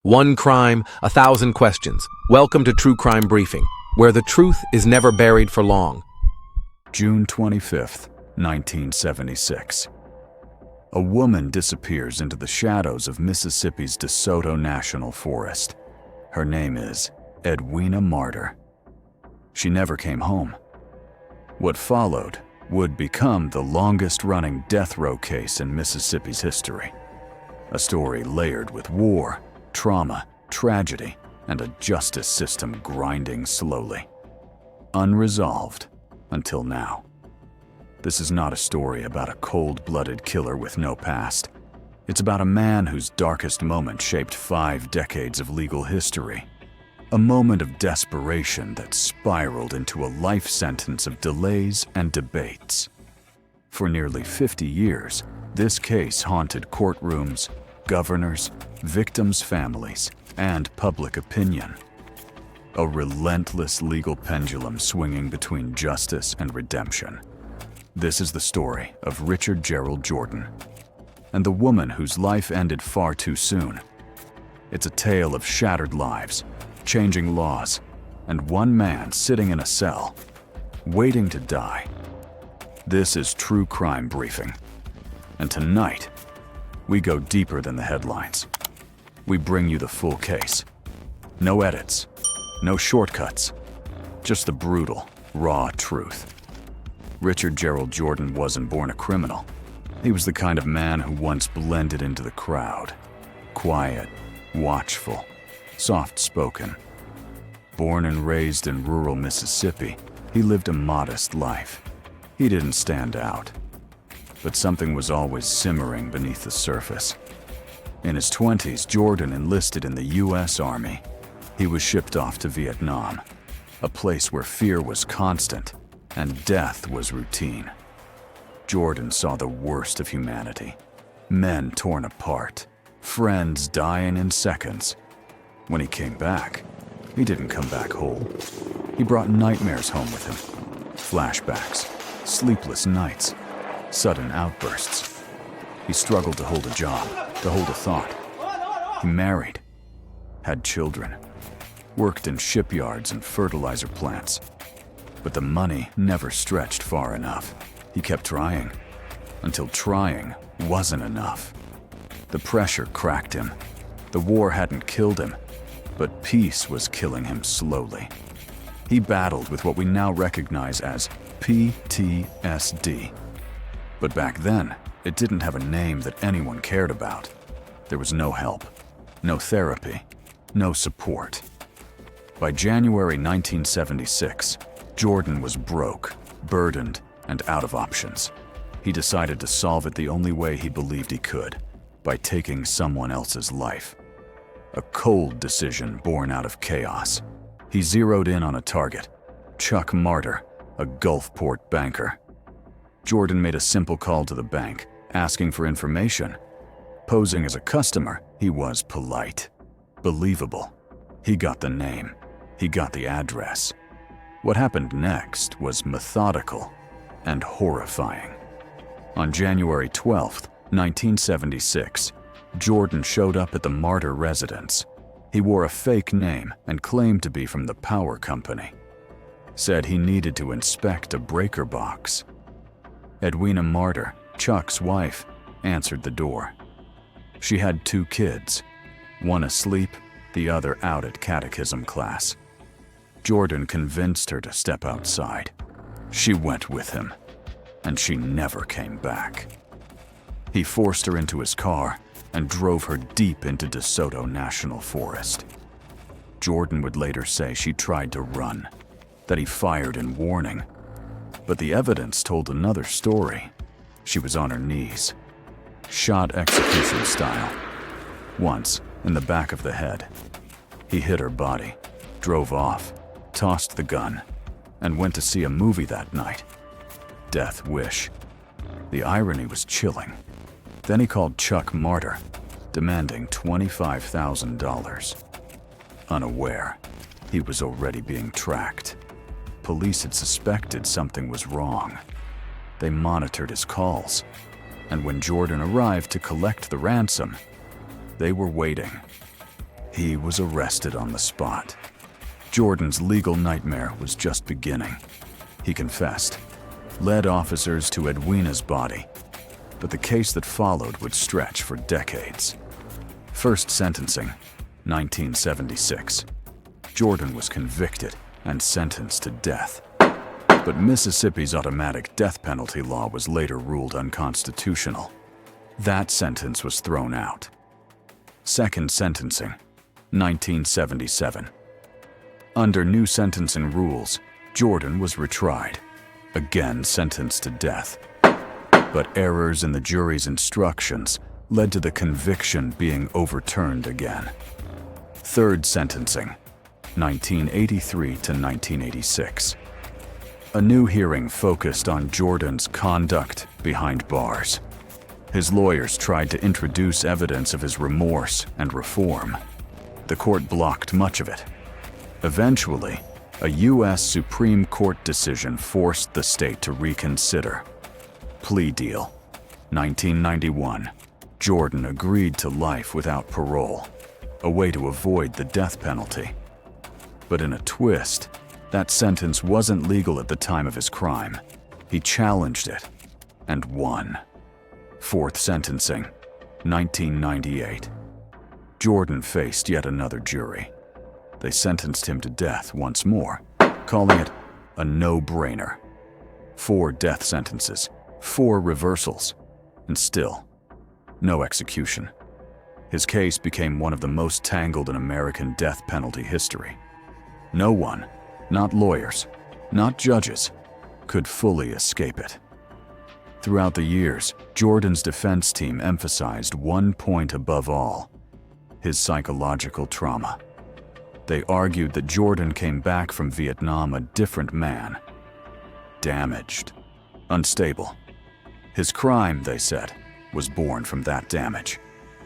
One crime, 1,000 questions. Welcome to True Crime Briefing, where the truth is never buried for long. June 25th, 1976. A woman disappears into the shadows of Mississippi's DeSoto National Forest. Her name is Edwina Marter. She never came home. What followed would become the longest-running death row case in Mississippi's history. A story layered with war, trauma, tragedy, and a justice system grinding slowly. Unresolved until now. This is not a story about a cold-blooded killer with no past. It's about a man whose darkest moment shaped 5 decades of legal history. A moment of desperation that spiraled into a life sentence of delays and debates. For nearly 50 years, this case haunted courtrooms, governors, victims' families, and public opinion. A relentless legal pendulum swinging between justice and redemption. This is the story of Gerald Jordan, and the woman whose life ended far too soon. It's a tale of shattered lives, changing laws, and one man sitting in a cell, waiting to die. This is True Crime Briefing, and tonight, we go deeper than the headlines. We bring you the full case. No edits, no shortcuts, just the brutal, raw truth. Gerald Jordan wasn't born a criminal. He was the kind of man who once blended into the crowd. Quiet, watchful, soft-spoken. Born and raised in rural Mississippi, he lived a modest life. He didn't stand out. But something was always simmering beneath the surface. In his 20s, Jordan enlisted in the U.S. Army. He was shipped off to Vietnam, a place where fear was constant and death was routine. Jordan saw the worst of humanity. Men torn apart, friends dying in seconds. When he came back, he didn't come back whole. He brought nightmares home with him. Flashbacks, sleepless nights, sudden outbursts. He struggled to hold a job, to hold a thought. He married, had children, worked in shipyards and fertilizer plants. But the money never stretched far enough. He kept trying, until trying wasn't enough. The pressure cracked him. The war hadn't killed him, but peace was killing him slowly. He battled with what we now recognize as PTSD. But back then, it didn't have a name that anyone cared about. There was no help, no therapy, no support. By January 1976, Jordan was broke, burdened, and out of options. He decided to solve it the only way he believed he could, by taking someone else's life. A cold decision born out of chaos. He zeroed in on a target, Chuck Marter, a Gulfport banker. Jordan made a simple call to the bank, asking for information. Posing as a customer, he was polite, believable. He got the name. He got the address. What happened next was methodical and horrifying. On January 12th, 1976, Jordan showed up at the Marter residence. He wore a fake name and claimed to be from the power company. Said he needed to inspect a breaker box. Edwina Marter, Chuck's wife, answered the door. She had 2 kids, one asleep, the other out at catechism class. Jordan convinced her to step outside. She went with him, and she never came back. He forced her into his car and drove her deep into DeSoto National Forest. Jordan would later say she tried to run, that he fired in warning. But the evidence told another story. She was on her knees, shot execution style. Once, in the back of the head. He hit her body, drove off, tossed the gun, and went to see a movie that night. Death Wish. The irony was chilling. Then he called Chuck Marter, demanding $25,000. Unaware, he was already being tracked. Police had suspected something was wrong. They monitored his calls, and when Jordan arrived to collect the ransom, they were waiting. He was arrested on the spot. Jordan's legal nightmare was just beginning. He confessed, led officers to Edwina's body, but the case that followed would stretch for decades. First sentencing, 1976. Jordan was convicted and sentenced to death. But Mississippi's automatic death penalty law was later ruled unconstitutional. That sentence was thrown out. Second sentencing, 1977. Under new sentencing rules, Jordan was retried, again sentenced to death. But errors in the jury's instructions led to the conviction being overturned again. Third sentencing, 1983 to 1986. A new hearing focused on Jordan's conduct behind bars. His lawyers tried to introduce evidence of his remorse and reform. The court blocked much of it. Eventually, a U.S. Supreme Court decision forced the state to reconsider. Plea deal, 1991. Jordan agreed to life without parole, a way to avoid the death penalty. But in a twist, that sentence wasn't legal at the time of his crime. He challenged it and won. Fourth sentencing, 1998. Jordan faced yet another jury. They sentenced him to death once more, calling it a no-brainer. 4 death sentences, 4 reversals, and still, no execution. His case became one of the most tangled in American death penalty history. No one, not lawyers, not judges, could fully escape it. Throughout the years, Jordan's defense team emphasized one point above all: his psychological trauma. They argued that Jordan came back from Vietnam a different man. Damaged. Unstable. His crime, they said, was born from that damage.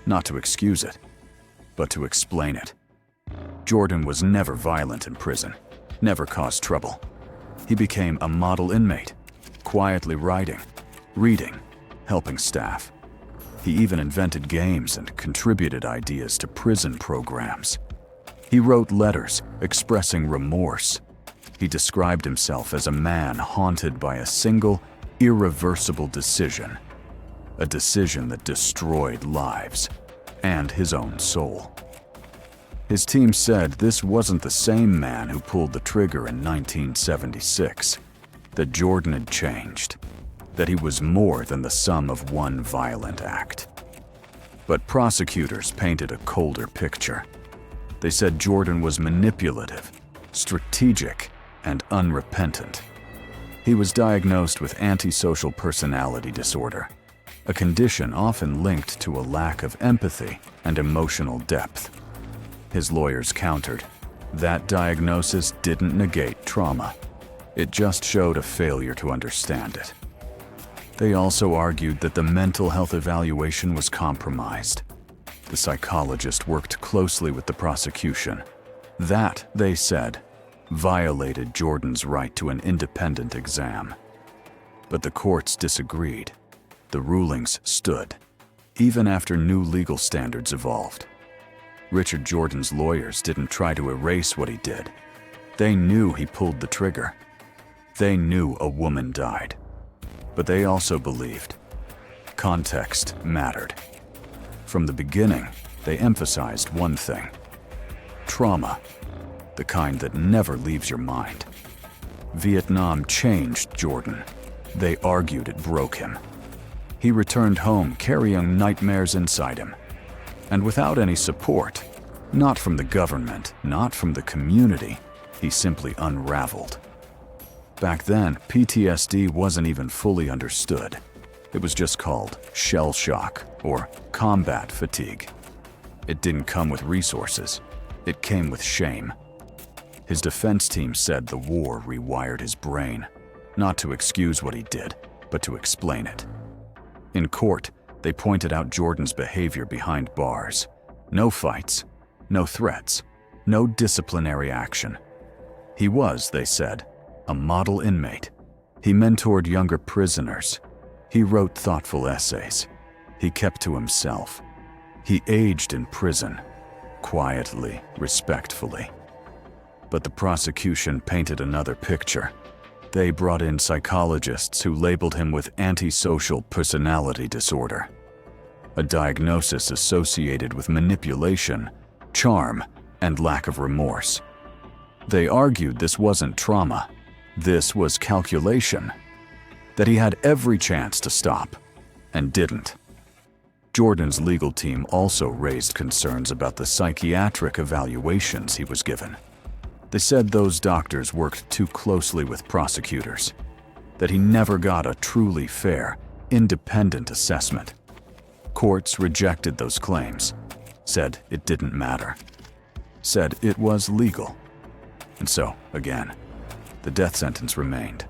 Not to excuse it, but to explain it. Jordan was never violent in prison, never caused trouble. He became a model inmate, quietly writing, reading, helping staff. He even invented games and contributed ideas to prison programs. He wrote letters expressing remorse. He described himself as a man haunted by a single, irreversible decision. A decision that destroyed lives and his own soul. His team said this wasn't the same man who pulled the trigger in 1976, that Jordan had changed, that he was more than the sum of one violent act. But prosecutors painted a colder picture. They said Jordan was manipulative, strategic, and unrepentant. He was diagnosed with antisocial personality disorder, a condition often linked to a lack of empathy and emotional depth. His lawyers countered, that diagnosis didn't negate trauma. It just showed a failure to understand it. They also argued that the mental health evaluation was compromised. The psychologist worked closely with the prosecution. That, they said, violated Jordan's right to an independent exam. But the courts disagreed. The rulings stood, even after new legal standards evolved. Richard Jordan's lawyers didn't try to erase what he did. They knew he pulled the trigger. They knew a woman died. But they also believed context mattered. From the beginning, they emphasized one thing: trauma, the kind that never leaves your mind. Vietnam changed Jordan. They argued it broke him. He returned home carrying nightmares inside him. And without any support, not from the government, not from the community, he simply unraveled. Back then, PTSD wasn't even fully understood. It was just called shell shock or combat fatigue. It didn't come with resources. It came with shame. His defense team said the war rewired his brain, not to excuse what he did, but to explain it. In court, they pointed out Jordan's behavior behind bars. No fights, no threats, no disciplinary action. He was, they said, a model inmate. He mentored younger prisoners. He wrote thoughtful essays. He kept to himself. He aged in prison. quietly, respectfully. But the prosecution painted another picture. They brought in psychologists who labeled him with antisocial personality disorder, a diagnosis associated with manipulation, charm, and lack of remorse. They argued this wasn't trauma, this was calculation, that he had every chance to stop, and didn't. Jordan's legal team also raised concerns about the psychiatric evaluations he was given. They said those doctors worked too closely with prosecutors, that he never got a truly fair, independent assessment. Courts rejected those claims, said it didn't matter, said it was legal. And so, again, the death sentence remained.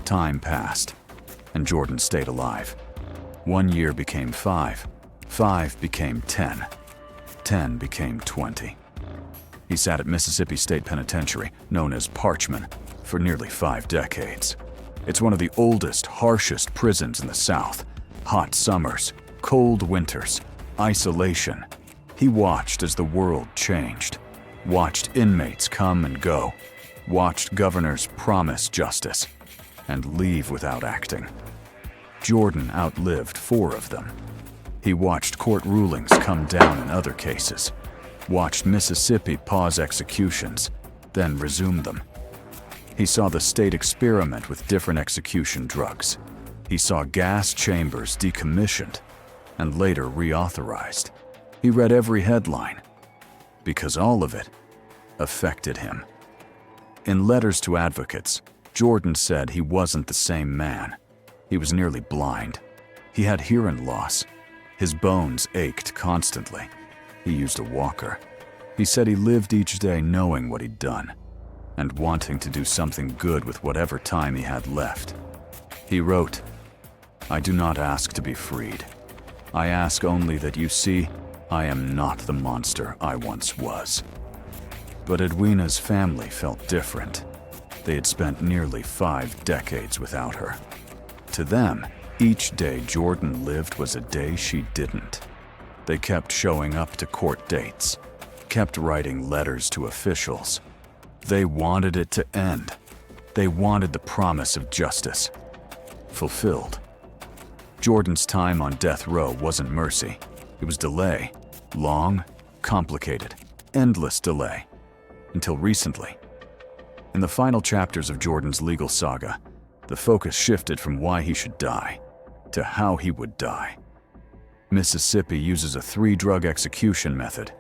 Time passed, and Jordan stayed alive. 1 year became 5, 5 became 10, 10 became 20. He sat at Mississippi State Penitentiary, known as Parchman, for nearly 5 decades. It's one of the oldest, harshest prisons in the South. Hot summers, cold winters, isolation. He watched as the world changed, watched inmates come and go, watched governors promise justice and leave without acting. Jordan outlived 4 of them. He watched court rulings come down in other cases, watched Mississippi pause executions, then resume them. He saw the state experiment with different execution drugs. He saw gas chambers decommissioned and later reauthorized. He read every headline, because all of it affected him. In letters to advocates, Jordan said he wasn't the same man. He was nearly blind. He had hearing loss. His bones ached constantly. He used a walker. He said he lived each day knowing what he'd done and wanting to do something good with whatever time he had left. He wrote, "I do not ask to be freed. I ask only that you see I am not the monster I once was." But Edwina's family felt different. They had spent nearly 5 decades without her. To them, each day Jordan lived was a day she didn't. They kept showing up to court dates, kept writing letters to officials. They wanted it to end. They wanted the promise of justice fulfilled. Jordan's time on death row wasn't mercy. It was delay. Long, complicated, endless delay. Until recently. In the final chapters of Jordan's legal saga, the focus shifted from why he should die to how he would die. Mississippi uses a 3-drug execution method.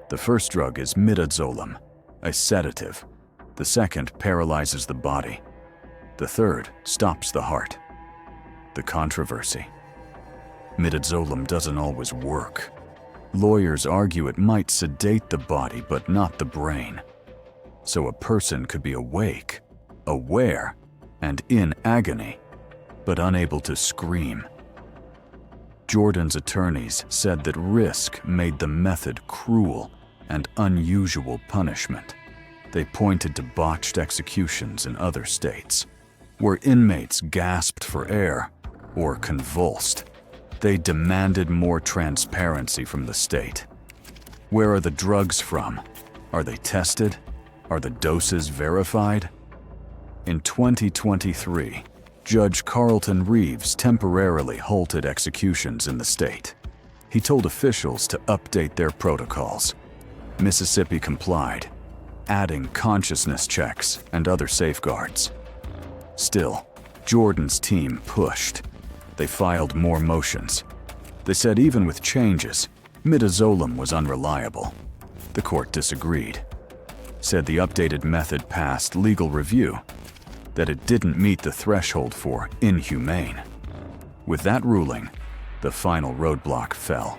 The first drug is midazolam, a sedative. The second paralyzes the body. The third stops the heart. The controversy. Midazolam doesn't always work. Lawyers argue it might sedate the body but not the brain. So a person could be awake, aware, and in agony, but unable to scream. Jordan's attorneys said that risk made the method cruel and unusual punishment. They pointed to botched executions in other states, where inmates gasped for air or convulsed. They demanded more transparency from the state. Where are the drugs from? Are they tested? Are the doses verified? In 2023, Judge Carlton Reeves temporarily halted executions in the state. He told officials to update their protocols. Mississippi complied, adding consciousness checks and other safeguards. Still, Jordan's team pushed. They filed more motions. They said even with changes, midazolam was unreliable. The court disagreed. Said the updated method passed legal review, that it didn't meet the threshold for inhumane. With that ruling, the final roadblock fell.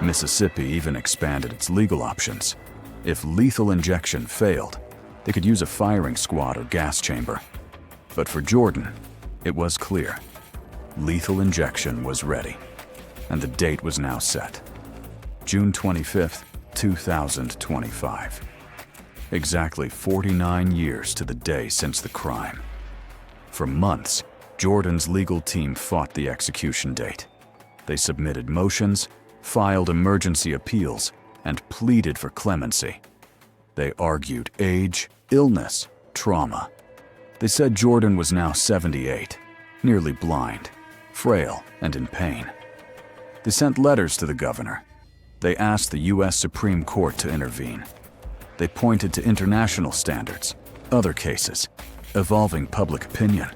Mississippi even expanded its legal options. If lethal injection failed, they could use a firing squad or gas chamber. But for Jordan, it was clear. Lethal injection was ready, and the date was now set. June 25th, 2025. Exactly 49 years to the day since the crime. For months, Jordan's legal team fought the execution date. They submitted motions, filed emergency appeals, and pleaded for clemency. They argued age, illness, trauma. They said Jordan was now 78, nearly blind, frail, and in pain. They sent letters to the governor. They asked the U.S. Supreme Court to intervene. They pointed to international standards, other cases, evolving public opinion.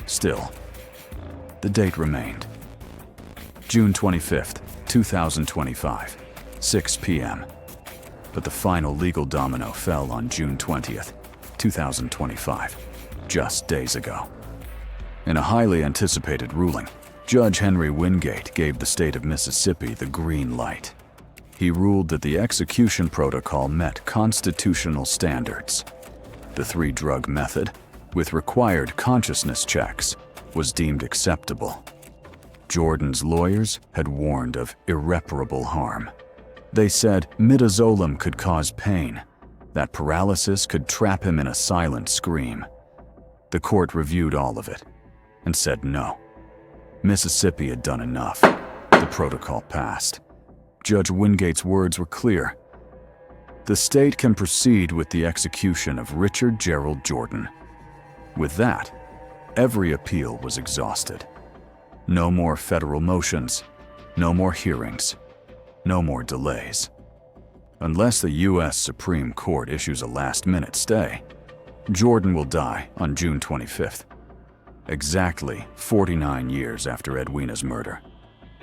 Still, the date remained. June 25th, 2025, 6 p.m. But the final legal domino fell on June 20th, 2025, just days ago. In a highly anticipated ruling, Judge Henry Wingate gave the state of Mississippi the green light. He ruled that the execution protocol met constitutional standards. The three-drug method, with required consciousness checks, was deemed acceptable. Jordan's lawyers had warned of irreparable harm. They said midazolam could cause pain, that paralysis could trap him in a silent scream. The court reviewed all of it and said no. Mississippi had done enough. The protocol passed. Judge Wingate's words were clear. The state can proceed with the execution of Richard Gerald Jordan. With that, every appeal was exhausted. No more federal motions, no more hearings, no more delays. Unless the U.S. Supreme Court issues a last-minute stay, Jordan will die on June 25th, exactly 49 years after Edwina's murder.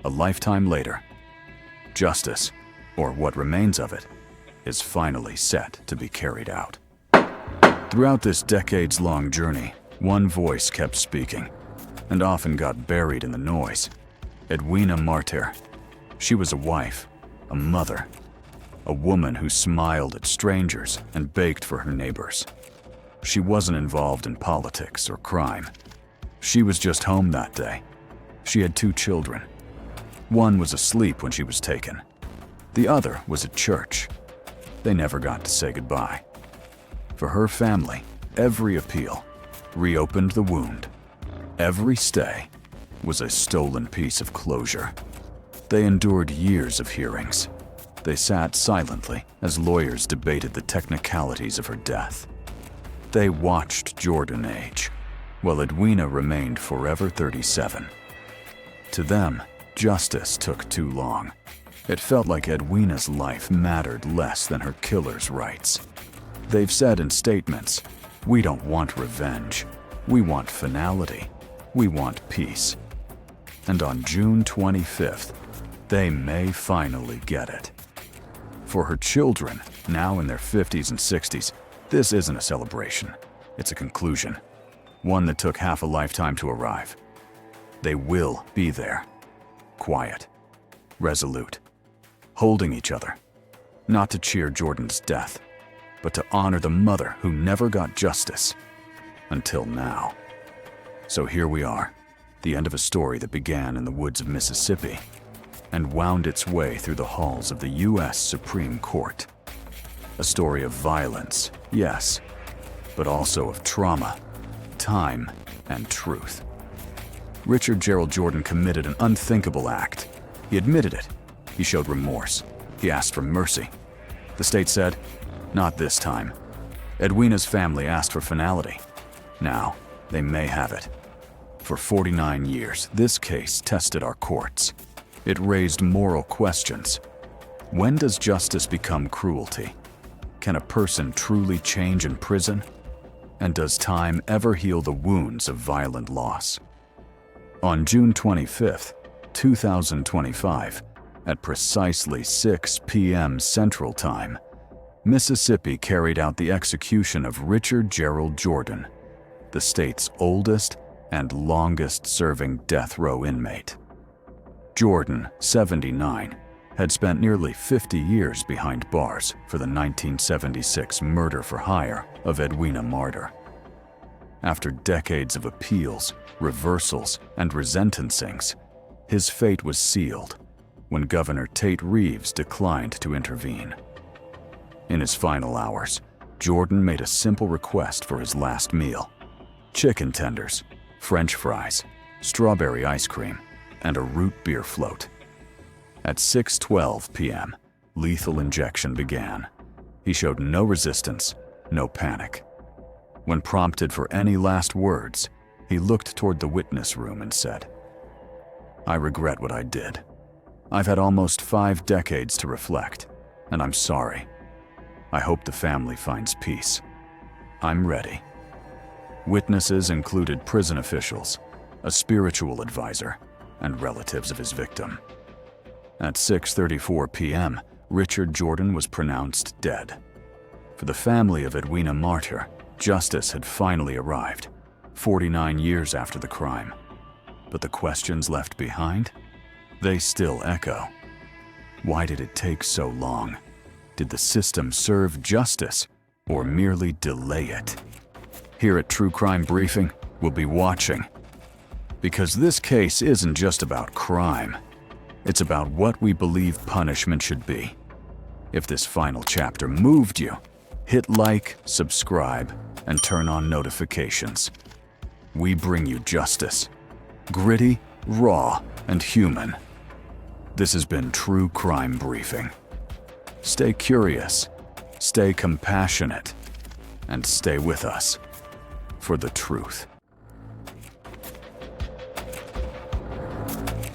A lifetime later, justice, or what remains of it, is finally set to be carried out. Throughout this decades-long journey, one voice kept speaking, and often got buried in the noise. Edwina Marter. She was a wife, a mother, a woman who smiled at strangers and baked for her neighbors. She wasn't involved in politics or crime. She was just home that day. She had 2 children. One was asleep when she was taken. The other was at church. They never got to say goodbye. For her family, every appeal reopened the wound. Every stay was a stolen piece of closure. They endured years of hearings. They sat silently as lawyers debated the technicalities of her death. They watched Jordan age, while Edwina remained forever 37. To them, justice took too long. It felt like Edwina's life mattered less than her killer's rights. They've said in statements, "We don't want revenge. We want finality. We want peace." And on June 25th, they may finally get it. For her children, now in their 50s and 60s, this isn't a celebration. It's a conclusion, one that took half a lifetime to arrive. They will be there, quiet, resolute, holding each other, not to cheer Jordan's death, but to honor the mother who never got justice until now. So here we are, the end of a story that began in the woods of Mississippi and wound its way through the halls of the U.S. Supreme Court. A story of violence, yes, but also of trauma, time, and truth. Richard Gerald Jordan committed an unthinkable act. He admitted it. He showed remorse. He asked for mercy. The state said, "Not this time." Edwina's family asked for finality. Now, they may have it. For 49 years, this case tested our courts. It raised moral questions. When does justice become cruelty? Can a person truly change in prison? And does time ever heal the wounds of violent loss? On June 25th, 2025, at precisely 6 p.m. Central Time, Mississippi carried out the execution of Richard Gerald Jordan, the state's oldest and longest-serving death row inmate. Jordan, 79, had spent nearly 50 years behind bars for the 1976 murder for hire of Edwina Marter. After decades of appeals, reversals, and resentencings, his fate was sealed when Governor Tate Reeves declined to intervene. In his final hours, Jordan made a simple request for his last meal: chicken tenders, French fries, strawberry ice cream, and a root beer float. At 6:12 p.m., lethal injection began. He showed no resistance, no panic. When prompted for any last words, he looked toward the witness room and said, "I regret what I did. I've had almost 5 decades to reflect, and I'm sorry. I hope the family finds peace. I'm ready." Witnesses included prison officials, a spiritual advisor, and relatives of his victim. At 6:34 p.m., Richard Jordan was pronounced dead. For the family of Edwina Marter, justice had finally arrived, 49 years after the crime. But the questions left behind? They still echo. Why did it take so long? Did the system serve justice or merely delay it? Here at True Crime Briefing, we'll be watching. Because this case isn't just about crime. It's about what we believe punishment should be. If this final chapter moved you, hit like, subscribe, and turn on notifications. We bring you justice. Gritty, raw, and human. This has been True Crime Briefing. Stay curious, stay compassionate, and stay with us for the truth.